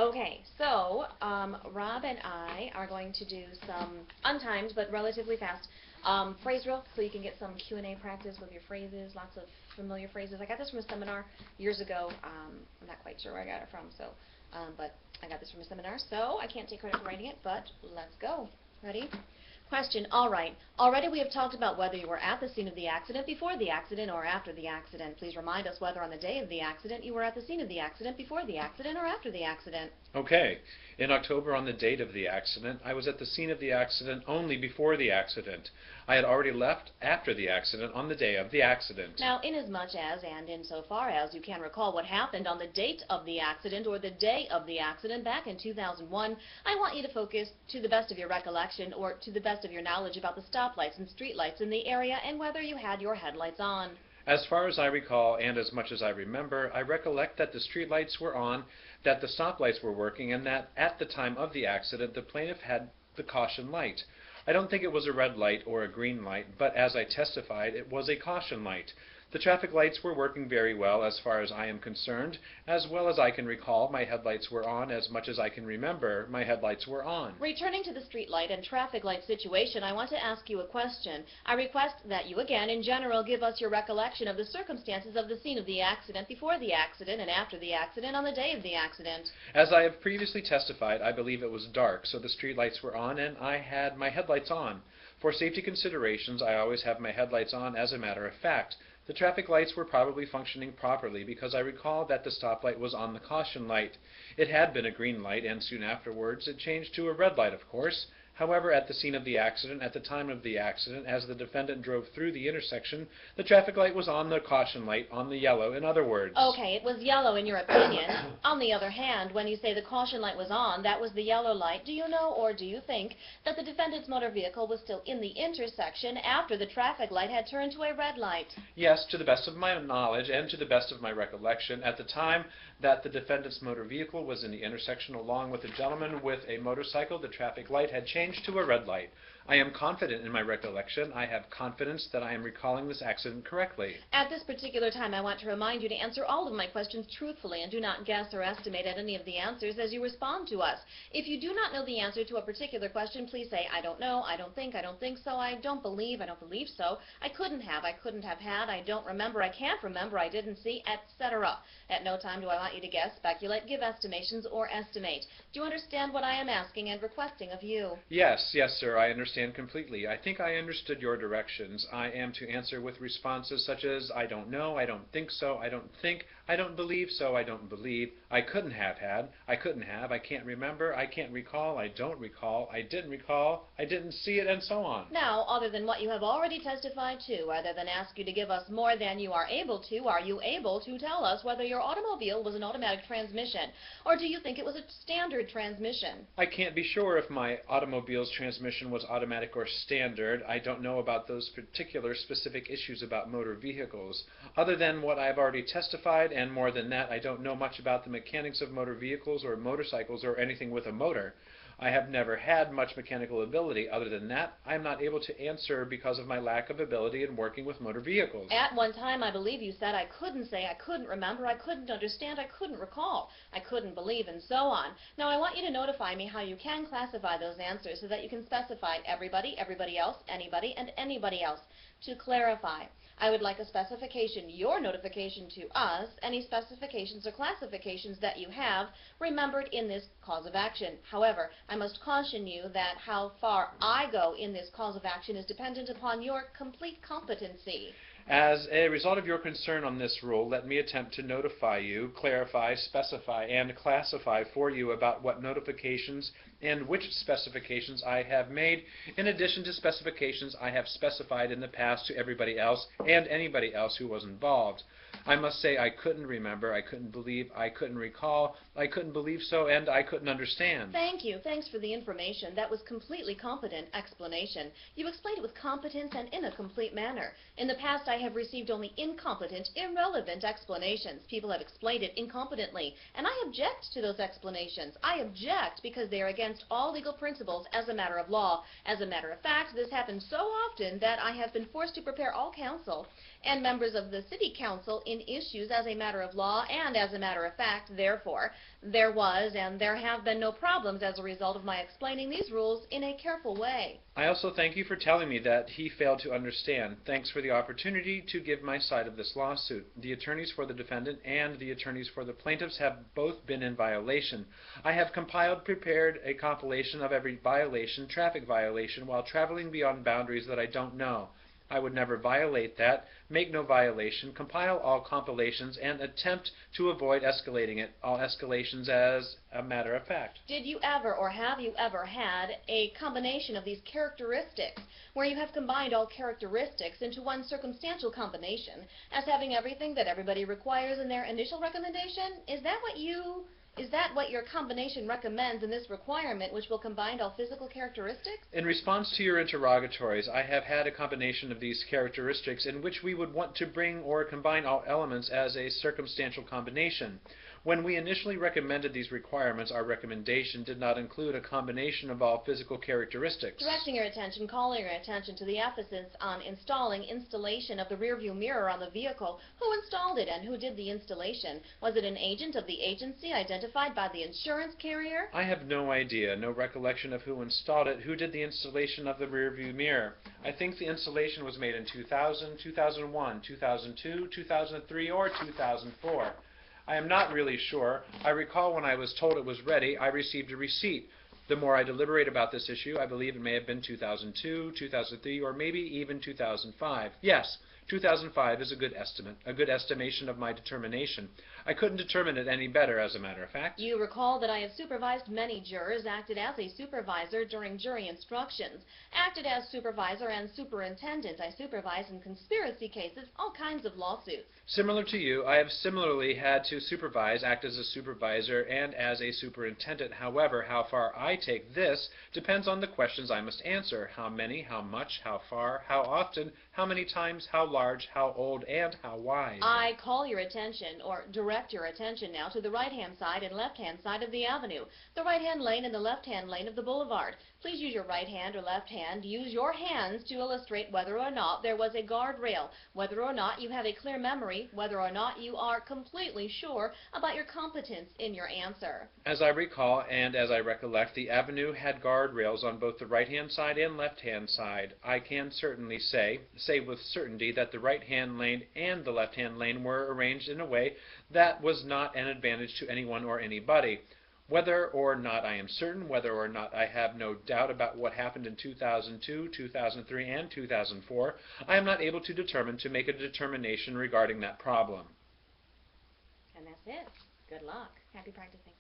Okay, so Rob and I are going to do some untimed but relatively fast phrase drill, so you can get some Q&A practice with your phrases, lots of familiar phrases. I got this from a seminar years ago. I'm not quite sure where I got it from, but I got this from a seminar, so I can't take credit for writing it, but let's go. Ready? Question. All right. Already we have talked about whether you were at the scene of the accident before the accident or after the accident. Please remind us whether on the day of the accident you were at the scene of the accident before the accident or after the accident. Okay. In October, on the date of the accident, I was at the scene of the accident only before the accident. I had already left after the accident on the day of the accident. Now, inasmuch as and insofar as you can recall what happened on the date of the accident or the day of the accident back in 2001, I want you to focus to the best of your recollection or to the best of your knowledge about the stoplights and streetlights in the area and whether you had your headlights on. As far as I recall, and as much as I remember, I recollect that the streetlights were on, that the stoplights were working, and that at the time of the accident the plaintiff had the caution light. I don't think it was a red light or a green light, but as I testified, it was a caution light. The traffic lights were working very well as far as I am concerned. As well as I can recall, my headlights were on. As much as I can remember, my headlights were on. Returning to the street light and traffic light situation, I want to ask you a question. I request that you again, in general, give us your recollection of the circumstances of the scene of the accident before the accident and after the accident on the day of the accident. As I have previously testified, I believe it was dark, so the street lights were on and I had my headlights on. For safety considerations, I always have my headlights on as a matter of fact. The traffic lights were probably functioning properly because I recall that the stoplight was on the caution light. It had been a green light and soon afterwards it changed to a red light, of course. However, at the scene of the accident, at the time of the accident, as the defendant drove through the intersection, the traffic light was on the caution light, on the yellow, in other words. Okay, it was yellow in your opinion. On the other hand, when you say the caution light was on, that was the yellow light, do you know or do you think that the defendant's motor vehicle was still in the intersection after the traffic light had turned to a red light? Yes, to the best of my knowledge and to the best of my recollection, at the time that the defendant's motor vehicle was in the intersection along with a gentleman with a motorcycle, the traffic light had changed to a red light. I am confident in my recollection. I have confidence that I am recalling this accident correctly. At this particular time, I want to remind you to answer all of my questions truthfully and do not guess or estimate at any of the answers as you respond to us. If you do not know the answer to a particular question, please say, I don't know, I don't think so, I don't believe so, I couldn't have had, I don't remember, I can't remember, I didn't see, etc. At no time do I want you to guess, speculate, give estimations, or estimate. Do you understand what I am asking and requesting of you? Yes, sir, I understand completely. I think I understood your directions. I am to answer with responses such as, I don't know, I don't think so, I don't think, I don't believe so, I don't believe, I couldn't have had, I couldn't have, I can't remember, I can't recall, I don't recall, I didn't recall, I didn't see it, and so on. Now, other than what you have already testified to, rather than ask you to give us more than you are able to, are you able to tell us whether your automobile was an automatic transmission, or do you think it was a standard transmission? I can't be sure if my automobile's transmission was automatic or standard. I don't know about those particular specific issues about motor vehicles. Other than what I've already testified, and more than that, I don't know much about the mechanics of motor vehicles or motorcycles or anything with a motor. I have never had much mechanical ability. Other than that, I am not able to answer because of my lack of ability in working with motor vehicles. At one time, I believe you said I couldn't say, I couldn't remember, I couldn't understand, I couldn't recall, I couldn't believe, and so on. Now, I want you to notify me how you can classify those answers so that you can specify everybody, everybody else, anybody, and anybody else. To clarify, I would like a specification, your notification to us, any specifications or classifications that you have remembered in this cause of action. However, I must caution you that how far I go in this cause of action is dependent upon your complete competency. As a result of your concern on this rule, let me attempt to notify you, clarify, specify, and classify for you about what notifications and which specifications I have made, in addition to specifications I have specified in the past to everybody else and anybody else who was involved. I must say I couldn't remember, I couldn't believe, I couldn't recall, I couldn't believe so, and I couldn't understand. Thank you. Thanks for the information. That was completely competent explanation. You explained it with competence and in a complete manner. In the past, I have received only incompetent, irrelevant explanations. People have explained it incompetently, and I object to those explanations. I object because they are against all legal principles as a matter of law. As a matter of fact, this happens so often that I have been forced to prepare all counsel and members of the City Council in issues as a matter of law and as a matter of fact. Therefore, there was and there have been no problems as a result of my explaining these rules in a careful way. I also thank you for telling me that he failed to understand. Thanks for the opportunity to give my side of this lawsuit. The attorneys for the defendant and the attorneys for the plaintiffs have both been in violation. I have prepared a compilation of every violation, traffic violation, while traveling beyond boundaries that I don't know. I would never violate that, make no violation, compile all compilations, and attempt to avoid escalating it, all escalations as a matter of fact. Did you ever or have you ever had a combination of these characteristics where you have combined all characteristics into one circumstantial combination as having everything that everybody requires in their initial recommendation? Is that what your combination recommends in this requirement, which will combine all physical characteristics? In response to your interrogatories, I have had a combination of these characteristics in which we would want to bring or combine all elements as a circumstantial combination. When we initially recommended these requirements, our recommendation did not include a combination of all physical characteristics. Directing your attention, calling your attention to the emphasis on installation of the rearview mirror on the vehicle. Who installed it and who did the installation? Was it an agent of the agency identified by the insurance carrier? I have no idea, no recollection of who installed it, who did the installation of the rearview mirror. I think the installation was made in 2000, 2001, 2002, 2003, or 2004. I am not really sure. I recall when I was told it was ready, I received a receipt. The more I deliberate about this issue, I believe it may have been 2002, 2003, or maybe even 2005. Yes, 2005 is a good estimate, a good estimation of my determination. I couldn't determine it any better, as a matter of fact. You recall that I have supervised many jurors, acted as a supervisor during jury instructions, acted as supervisor and superintendent. I supervise in conspiracy cases, all kinds of lawsuits. Similar to you, I have similarly had to supervise, act as a supervisor, and as a superintendent. However, how far I take this depends on the questions I must answer. How many, how much, how far, how often, how many times, how large, how old, and how wide. I call your attention, or direct your attention now, to the right-hand side and left-hand side of the avenue, the right-hand lane and the left-hand lane of the boulevard. Please use your right hand or left hand. Use your hands to illustrate whether or not there was a guardrail, whether or not you have a clear memory, whether or not you are completely sure about your competence in your answer. As I recall and as I recollect, the avenue had guardrails on both the right-hand side and left-hand side. I can certainly say with certainty that the right-hand lane and the left-hand lane were arranged in a way that was not an advantage to anyone or anybody. Whether or not I am certain, whether or not I have no doubt about what happened in 2002, 2003, and 2004, I am not able to determine to make a determination regarding that problem. And that's it. Good luck. Happy practicing.